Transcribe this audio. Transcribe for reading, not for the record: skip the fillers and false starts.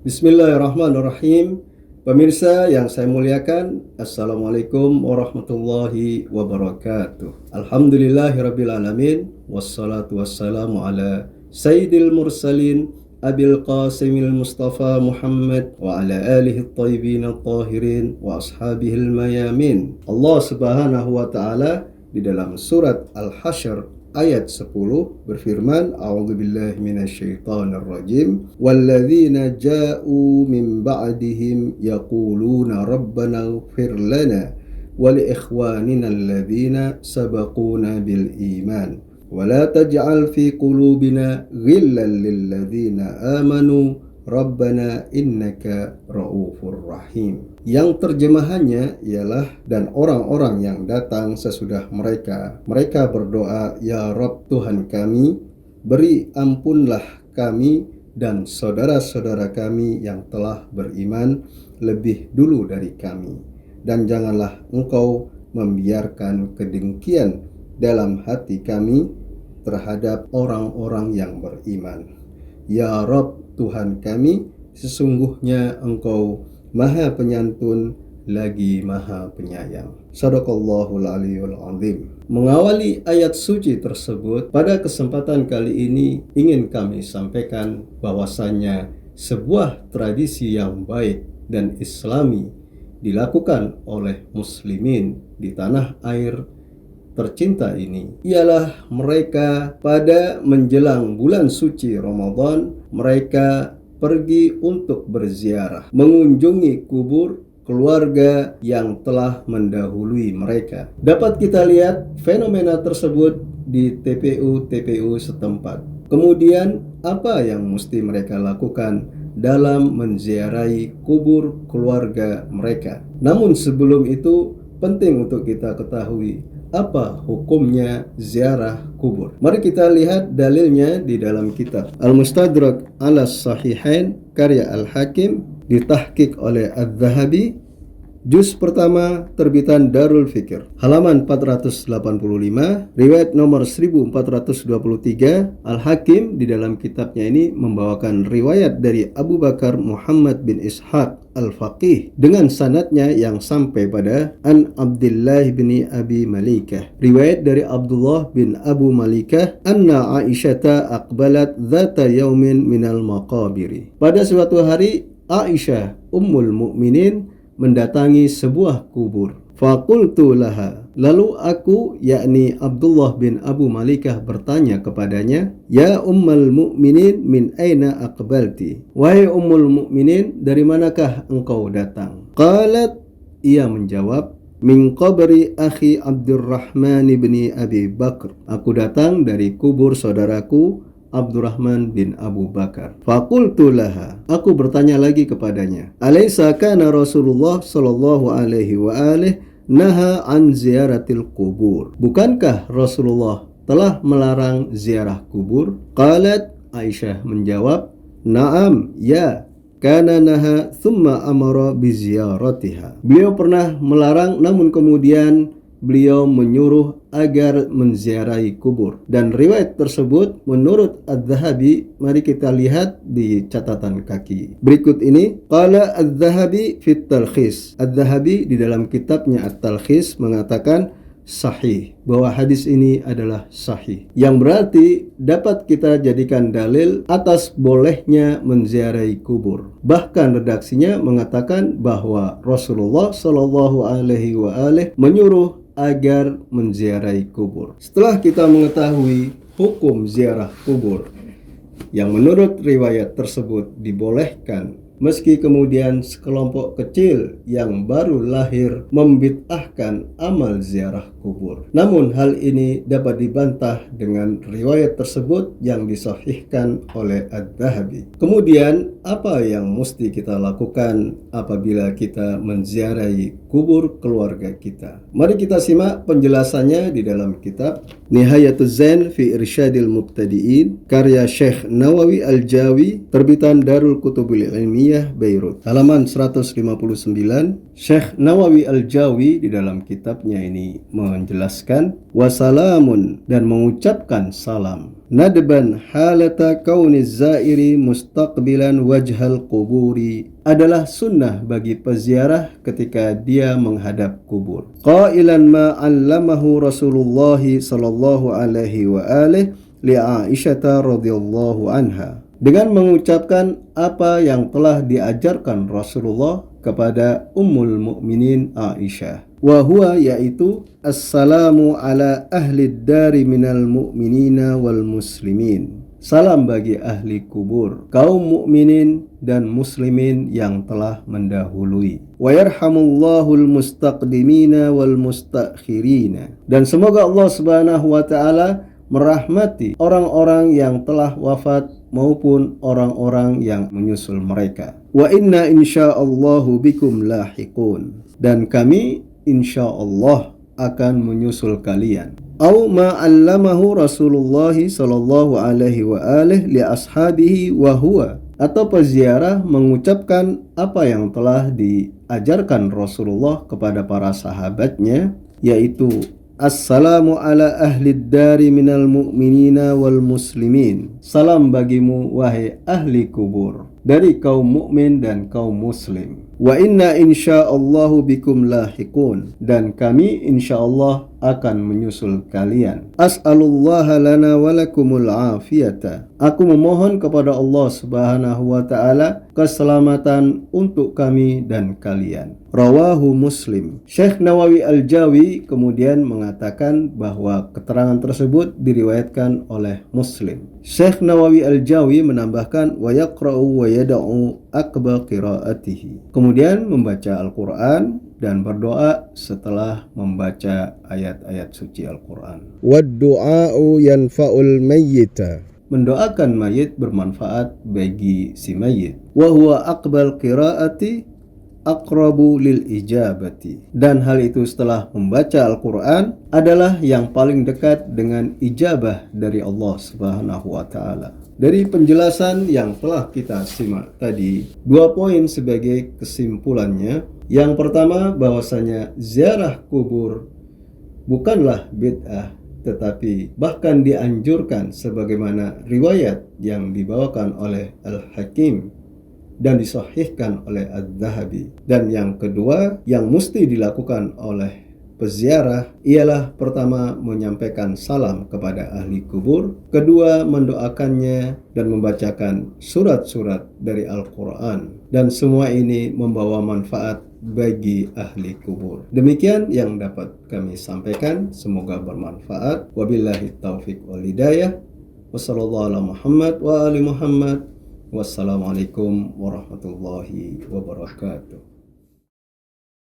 Bismillahirrahmanirrahim. Pemirsa yang saya muliakan, Assalamualaikum warahmatullahi wabarakatuh. Alhamdulillahirrabbilalamin. Wassalatu wassalamu ala Sayyidil Mursalin Abil Qasimil Mustafa Muhammad wa ala alihi at-tayyibin at-tahirin wa ashabihil mayamin. Allah subhanahu wa ta'ala di dalam surat Al-Hasyr ayat 10 berfirman, A'udzubillahi minasyaitonir rajim, walladzina ja'u min ba'dihim yaquluna rabbana ighfir lana wa li ikhwanina alladzina sabaquna bil iman wa la taj'al fi qulubina ghillan lil ladzina amanu Rabbana innaka ra'ufur rahim. Yang terjemahannya ialah, dan orang-orang yang datang sesudah mereka berdoa, Ya Rabb Tuhan kami, beri ampunlah kami dan saudara-saudara kami yang telah beriman lebih dulu dari kami, dan janganlah Engkau membiarkan kedengkian dalam hati kami terhadap orang-orang yang beriman. Ya Rabb Tuhan kami, sesungguhnya Engkau Maha Penyantun lagi Maha Penyayang. Shadaqallahul Aliyyul Azim. Mengawali ayat suci tersebut, pada kesempatan kali ini ingin kami sampaikan bahwasannya sebuah tradisi yang baik dan islami dilakukan oleh muslimin di tanah air tercinta ini ialah mereka pada menjelang bulan suci Ramadan, mereka pergi untuk berziarah, mengunjungi kubur keluarga yang telah mendahului mereka. Dapat kita lihat fenomena tersebut di TPU setempat. Kemudian apa yang mesti mereka lakukan dalam menziarahi kubur keluarga mereka. Namun sebelum itu penting untuk kita ketahui apa hukumnya ziarah kubur. Mari kita lihat dalilnya di dalam kitab Al-Mustadrak ala Sahihain karya Al-Hakim, ditahqiq oleh Adz-Dzahabi, juz pertama terbitan Darul Fikr, halaman 485, riwayat nomor 1423. Al-Hakim di dalam kitabnya ini membawakan riwayat dari Abu Bakar Muhammad bin Ishaq Al-Faqih dengan sanadnya yang sampai pada An Abdullah bin Abi Malikah. Riwayat dari Abdullah bin Abu Malikah, anna Aisyata aqbalat dzata yaumin minal maqabiri. Pada suatu hari Aisyah Ummul Mukminin mendatangi sebuah kubur. Faqultu laha, lalu aku, yakni Abdullah bin Abu Malikah, bertanya kepadanya, Ya Ummul Mukminin, min aina aqbalti? Wahai Ummul Mukminin, dari manakah engkau datang? Qalat, ia menjawab, min qabri akhi Abdurrahman bin Abi Bakr. Aku datang dari kubur saudaraku Abdurrahman bin Abu Bakar. Faqultu laha, aku bertanya lagi kepadanya, alaysa kana Rasulullah sallallahu alaihi wa alihi naha an ziyaratil kubur? Bukankah Rasulullah telah melarang ziarah kubur? Qalat, Aisyah menjawab, na'am, ya, kana naha thumma amara bi ziyaratiha. Beliau pernah melarang, namun kemudian beliau menyuruh agar menziarahi kubur. Dan riwayat tersebut menurut Adz-Dzahabi, mari kita lihat di catatan kaki berikut ini. Qala Adz-Dzahabi fit Talkhis. Adz-Dzahabi di dalam kitabnya At-Talkhis mengatakan sahih, bahwa hadis ini adalah sahih, yang berarti dapat kita jadikan dalil atas bolehnya menziarahi kubur. Bahkan redaksinya mengatakan bahwa Rasulullah Shallallahu Alaihi Wasallam menyuruh agar menziarahi kubur. Setelah kita mengetahui hukum ziarah kubur yang menurut riwayat tersebut dibolehkan, meski kemudian sekelompok kecil yang baru lahir membid'ahkan amal ziarah kubur. Namun hal ini dapat dibantah dengan riwayat tersebut yang disahihkan oleh Adz-Dzahabi. Kemudian apa yang mesti kita lakukan apabila kita menziarahi kubur keluarga kita? Mari kita simak penjelasannya di dalam kitab Nihayatuz Zain fi Irsyadil Mubtadi'in karya Syekh Nawawi Al-Jawi, terbitan Darul Kutubul Ilmiyah Beirut, halaman 159, Syekh Nawawi Al-Jawi di dalam kitabnya ini menjelaskan wasalamun, dan mengucapkan salam, nadban halata kauniz zairi mustaqbilan wajhal quburi, adalah sunnah bagi peziarah ketika dia menghadap kubur. Qailan ma 'allamahu Rasulullah sallallahu alaihi wa alihi li Aisyah radhiyallahu anha, dengan mengucapkan apa yang telah diajarkan Rasulullah kepada Ummul Mukminin Aisyah. Wa huwa, yaitu assalamu ala ahli dari minal mu'minina wal muslimin. Salam bagi ahli kubur, kaum mukminin dan muslimin yang telah mendahului. Wa yarhamullahul mustaqdimina wal mustakhirina. Dan semoga Allah Subhanahu wa taala merahmati orang-orang yang telah wafat maupun orang-orang yang menyusul mereka. Wa inna insyaallahu bikum lahiqun, dan kami insyaallah akan menyusul kalian. Au ma 'allamahu Rasulullah sallallahu alaihi wa alihi li ashabihi wa huwa, atau peziarah mengucapkan apa yang telah diajarkan Rasulullah kepada para sahabatnya, yaitu assalamu ala ahli dari minal mu'minina wal muslimin. Salam bagimu wahai ahli kubur dari kaum mukmin dan kaum muslim. Wa inna insyaallahu bikum lahiqun, dan kami insyaallah akan menyusul kalian. As'alullaha lana wa lakumul afiyata. Aku memohon kepada Allah Subhanahu wa taala keselamatan untuk kami dan kalian. Rawahu Muslim. Syekh Nawawi Al-Jawi kemudian mengatakan bahwa keterangan tersebut diriwayatkan oleh Muslim. Syekh Nawawi Al-Jawi menambahkan wa yaqra'u wa yad'u aqba qiraatihi. Kemudian membaca Al-Qur'an dan berdoa setelah membaca ayat-ayat suci Al-Qur'an. Wad-du'a'u yanfa'ul mayyita. Mendoakan mayit bermanfaat bagi si mayit. Wa huwa aqbal qiraati aqrabu lil ijabati. Dan hal itu setelah membaca Al-Qur'an adalah yang paling dekat dengan ijabah dari Allah Subhanahu wa taala. Dari penjelasan yang telah kita simak tadi, 2 poin sebagai kesimpulannya. Yang pertama, bahwasanya ziarah kubur bukanlah bid'ah, tetapi bahkan dianjurkan sebagaimana riwayat yang dibawakan oleh Al-Hakim dan disahihkan oleh Az-Zahabi. Dan yang kedua yang mesti dilakukan oleh peziarah ialah pertama menyampaikan salam kepada ahli kubur, kedua mendoakannya dan membacakan surat-surat dari Al-Quran, dan semua ini membawa manfaat bagi ahli kubur. Demikian yang dapat kami sampaikan, semoga bermanfaat. Wabillahi taufiq wal hidayah. Wassallallahu ala Muhammad wa ali Muhammad. Wassalamualaikum warahmatullahi wabarakatuh.